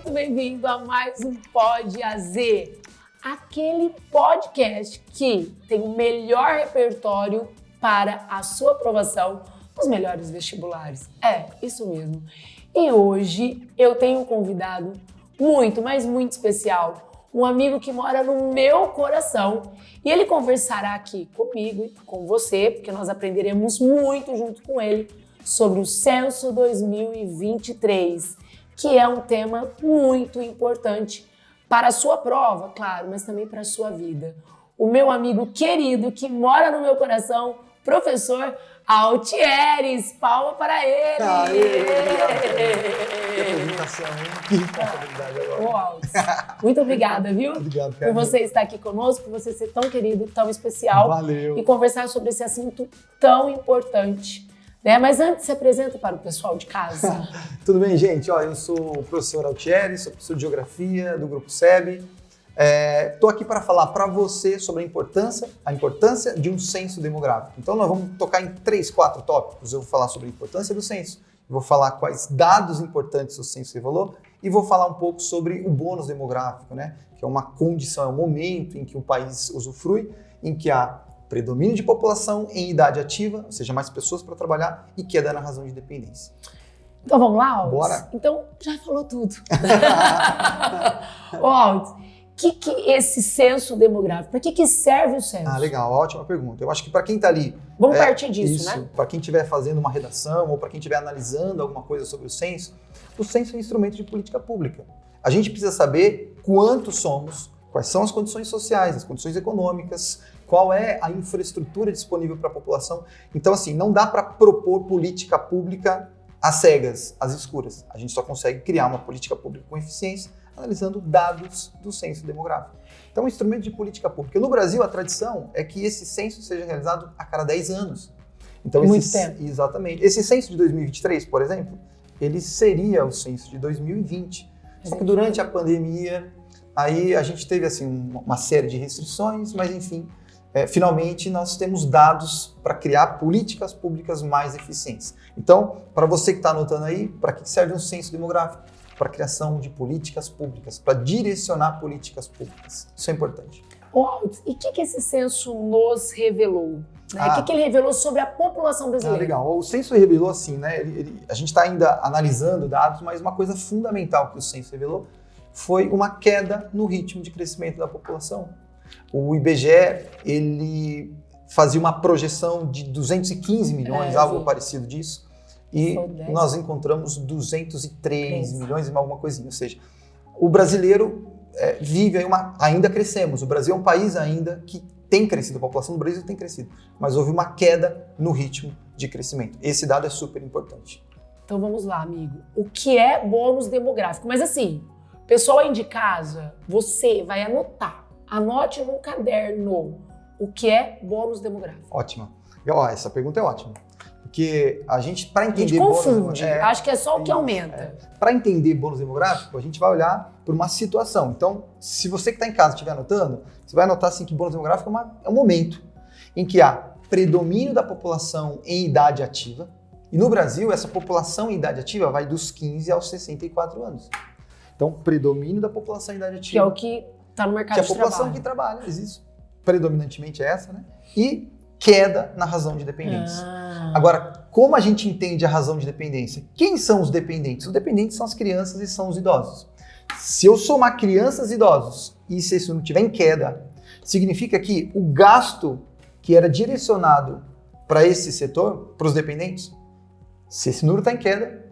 muito bem-vindo a mais um Pod AZ, aquele podcast que tem o melhor repertório para a sua aprovação nos melhores vestibulares. É, isso mesmo. E hoje eu tenho um convidado muito, mas muito especial, um amigo que mora no meu coração, e ele conversará aqui comigo e com você, porque nós aprenderemos muito junto com ele sobre o Censo 2023, que é um tema muito importante para a sua prova, claro, mas também para a sua vida. O meu amigo querido que mora no meu coração, professor Altieres, palma para ele! Que apresentação, hein? Que responsabilidade agora. Ô, Altis, muito obrigada, viu? Obrigado, por você estar aqui conosco, por você ser tão querido, tão especial. Valeu. E conversar sobre esse assunto tão importante. Né? Mas antes, se apresenta para o pessoal de casa. Tudo bem, gente? Eu sou o professor Altieres, sou professor de Geografia do Grupo SEB. Estou aqui para falar para você sobre a importância de um censo demográfico. Então, nós vamos tocar em 3-4 tópicos. Eu vou falar sobre a importância do censo, vou falar quais dados importantes o censo revelou e vou falar um pouco sobre o bônus demográfico, né? Que é uma condição, é um momento em que o país usufrui, em que há predomínio de população em idade ativa, ou seja, mais pessoas para trabalhar e queda na razão de dependência. Então vamos lá, Altis? Bora! Então já falou tudo. Ô, Altis, o que esse censo demográfico, para que serve o censo? Legal, ótima pergunta. Eu acho que para quem está ali... Vamos partir disso, né? Para quem estiver fazendo uma redação ou para quem estiver analisando alguma coisa sobre o censo é um instrumento de política pública. A gente precisa saber quantos somos, quais são as condições sociais, as condições econômicas, qual é a infraestrutura disponível para a população. Então, assim, não dá para propor política pública às cegas, às escuras. A gente só consegue criar uma política pública com eficiência analisando dados do censo demográfico. Então, é um instrumento de política pública. No Brasil, a tradição é que esse censo seja realizado a cada 10 anos. Então, muito tempo. Exatamente. Esse censo de 2023, por exemplo, ele seria o censo de 2020. Só que durante a pandemia, aí a gente teve assim, uma série de restrições, mas enfim, finalmente nós temos dados para criar políticas públicas mais eficientes. Então, para você que está anotando aí, para que serve um censo demográfico? Para a criação de políticas públicas, para direcionar políticas públicas. Isso é importante. Altis, e o que esse censo nos revelou? Né? O que ele revelou sobre a população brasileira? Legal. O censo revelou assim, né? A gente está ainda analisando dados, mas uma coisa fundamental que o censo revelou foi uma queda no ritmo de crescimento da população. O IBGE, ele fazia uma projeção de 215 milhões, algo parecido disso, e nós encontramos 203 milhões e alguma coisinha. Ou seja, o brasileiro vive aí ainda crescemos. O Brasil é um país ainda que tem crescido, a população do Brasil tem crescido, mas houve uma queda no ritmo de crescimento. Esse dado é super importante. Então vamos lá, amigo. O que é bônus demográfico? Mas assim, pessoal aí de casa, você vai anotar. Anote num caderno o que é bônus demográfico. Ótima. Essa pergunta é ótima. Porque a gente, para entender... A gente confunde. Acho que é só o que aumenta. Para entender bônus demográfico, a gente vai olhar por uma situação. Então, se você que está em casa estiver anotando, você vai anotar assim, que bônus demográfico é um momento em que há predomínio da população em idade ativa. E no Brasil, essa população em idade ativa vai dos 15 aos 64 anos. Então, predomínio da população em idade ativa. Que é o que está no mercado de trabalho. Que é a população que trabalha, existe. Predominantemente é essa, né? E queda na razão de dependência. Agora, como a gente entende a razão de dependência? Quem são os dependentes? Os dependentes são as crianças e são os idosos. Se eu somar crianças e idosos e se esse número estiver em queda, significa que o gasto que era direcionado para esse setor, para os dependentes, se esse número está em queda,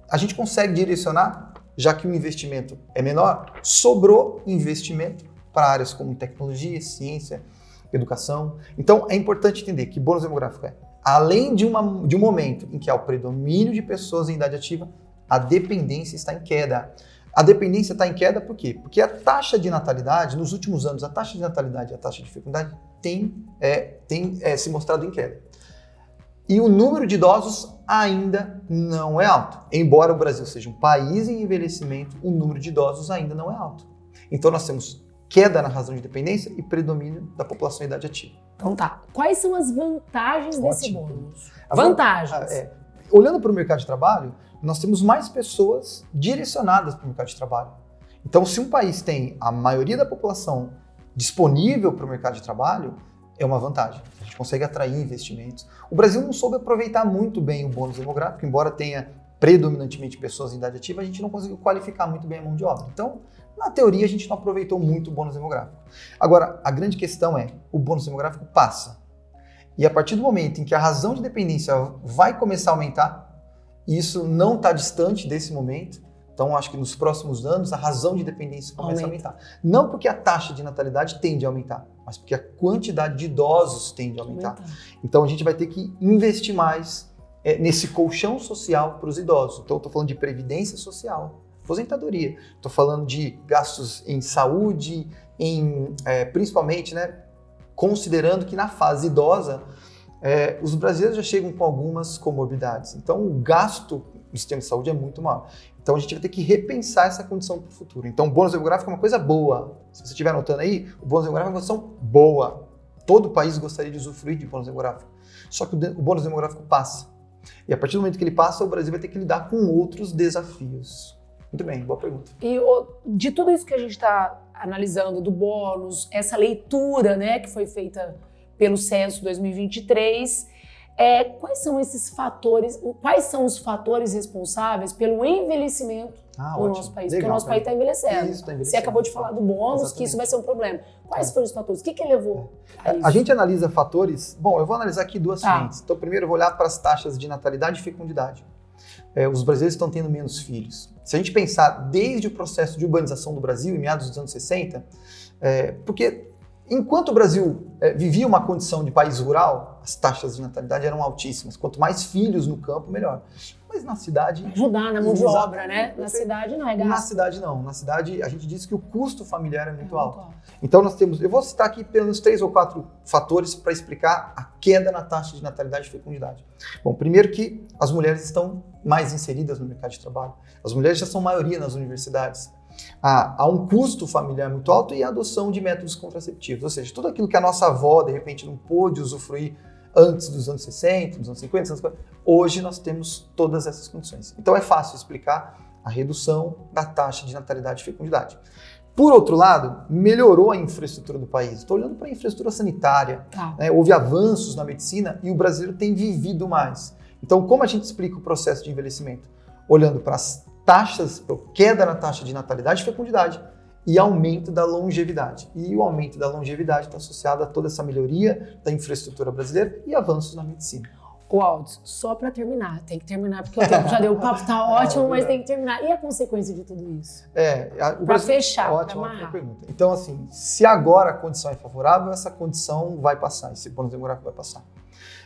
a gente consegue direcionar, já que o investimento é menor, sobrou investimento para áreas como tecnologia, ciência, educação. Então, é importante entender que bônus demográfico além de um momento em que há o predomínio de pessoas em idade ativa, a dependência está em queda. A dependência está em queda por quê? Porque a taxa de natalidade, nos últimos anos, a taxa de natalidade e a taxa de fecundidade tem se mostrado em queda. E o número de idosos ainda não é alto. Embora o Brasil seja um país em envelhecimento, o número de idosos ainda não é alto. Então, nós temos queda na razão de dependência e predomínio da população em idade ativa. Então tá. Quais são as vantagens desse bônus? Vantagens. Olhando para o mercado de trabalho, nós temos mais pessoas direcionadas para o mercado de trabalho. Então, se um país tem a maioria da população disponível para o mercado de trabalho, é uma vantagem. A gente consegue atrair investimentos. O Brasil não soube aproveitar muito bem o bônus demográfico, embora tenha predominantemente pessoas em idade ativa, a gente não conseguiu qualificar muito bem a mão de obra. Então, na teoria, a gente não aproveitou muito o bônus demográfico. Agora, a grande questão é, o bônus demográfico passa. E a partir do momento em que a razão de dependência vai começar a aumentar, e isso não está distante desse momento, então acho que nos próximos anos a razão de dependência começa a aumentar. Não porque a taxa de natalidade tende a aumentar, mas porque a quantidade de idosos tende a aumentar. Então a gente vai ter que investir mais nesse colchão social para os idosos. Então eu estou falando de previdência social, aposentadoria, estou falando de gastos em saúde, principalmente, né, considerando que na fase idosa, os brasileiros já chegam com algumas comorbidades. Então, o gasto no sistema de saúde é muito maior. Então, a gente vai ter que repensar essa condição para o futuro. Então, o bônus demográfico é uma coisa boa. Se você estiver anotando aí, o bônus demográfico é uma condição boa. Todo país gostaria de usufruir de bônus demográfico. Só que o bônus demográfico passa. E a partir do momento que ele passa, o Brasil vai ter que lidar com outros desafios. Muito bem, boa pergunta. E de tudo isso que a gente está analisando, do bônus, essa leitura, né, que foi feita pelo Censo 2023, quais são esses fatores, quais são os fatores responsáveis pelo envelhecimento do nosso país? Legal, porque o nosso país está envelhecendo. Você acabou de falar do bônus, exatamente, que isso vai ser um problema. Quais foram os fatores? O que levou a isso? A gente analisa fatores... Bom, eu vou analisar aqui duas frentes. Então, primeiro eu vou olhar para as taxas de natalidade e fecundidade. Os brasileiros estão tendo menos filhos. Se a gente pensar desde o processo de urbanização do Brasil, em meados dos anos 60, porque enquanto o Brasil vivia uma condição de país rural, as taxas de natalidade eram altíssimas. Quanto mais filhos no campo, melhor. Mas na cidade... Ajudar na mão de obra, né? Na cidade não é gasto. Na cidade não. Na cidade a gente diz que o custo familiar é muito alto. Então nós temos... Eu vou citar aqui pelo menos 3 ou 4 fatores para explicar a queda na taxa de natalidade e fecundidade. Bom, primeiro que as mulheres estão mais inseridas no mercado de trabalho. As mulheres já são maioria nas universidades. Há um custo familiar muito alto e a adoção de métodos contraceptivos. Ou seja, tudo aquilo que a nossa avó, de repente, não pôde usufruir antes dos anos 60, dos anos 50, dos anos 40, hoje nós temos todas essas condições. Então é fácil explicar a redução da taxa de natalidade e fecundidade. Por outro lado, melhorou a infraestrutura do país. Estou olhando para a infraestrutura sanitária. Né? Houve avanços na medicina e o brasileiro tem vivido mais. Então, como a gente explica o processo de envelhecimento? Olhando para as taxas, queda na taxa de natalidade e fecundidade e aumento da longevidade. E o aumento da longevidade está associado a toda essa melhoria da infraestrutura brasileira e avanços na medicina. Aldo, só para terminar, tem que terminar, porque o tempo já deu, o papo tá ótimo, mas tem que terminar. E a consequência de tudo isso? Para fechar, ótima pergunta. Então, assim, se agora a condição é favorável, essa condição vai passar, esse bônus demográfico vai passar.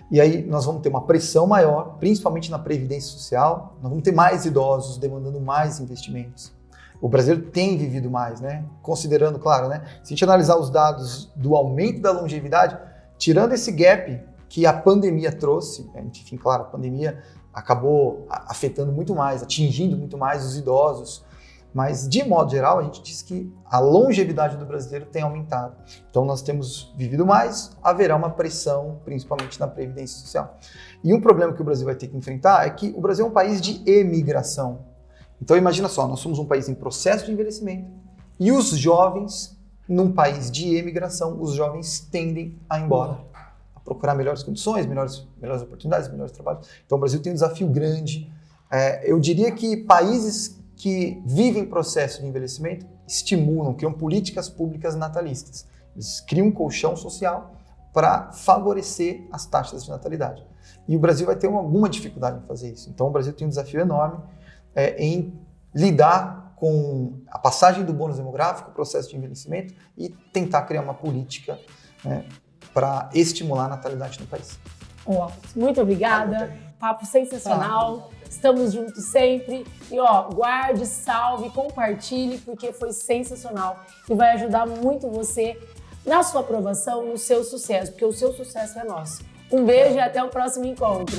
E aí nós vamos ter uma pressão maior, principalmente na previdência social, nós vamos ter mais idosos demandando mais investimentos. O brasileiro tem vivido mais, né? Considerando, claro, né? Se a gente analisar os dados do aumento da longevidade, tirando esse gap que a pandemia trouxe, enfim, claro, a pandemia acabou afetando muito mais, atingindo muito mais os idosos, mas de modo geral a gente diz que a longevidade do brasileiro tem aumentado. Então nós temos vivido mais, haverá uma pressão, principalmente na previdência social. E um problema que o Brasil vai ter que enfrentar é que o Brasil é um país de emigração. Então imagina só, nós somos um país em processo de envelhecimento e os jovens, num país de emigração, os jovens tendem a ir embora, a procurar melhores condições, melhores oportunidades, melhores trabalhos. Então o Brasil tem um desafio grande. Eu diria que países que vivem processo de envelhecimento estimulam, criam políticas públicas natalistas. Eles criam um colchão social para favorecer as taxas de natalidade. E o Brasil vai ter alguma dificuldade em fazer isso. Então o Brasil tem um desafio enorme em lidar com a passagem do bônus demográfico, o processo de envelhecimento e tentar criar uma política para estimular a natalidade no país. Muito obrigada, papo sensacional, estamos juntos sempre e guarde, salve, compartilhe porque foi sensacional e vai ajudar muito você na sua aprovação, no seu sucesso, porque o seu sucesso é nosso. Um beijo e até o próximo encontro.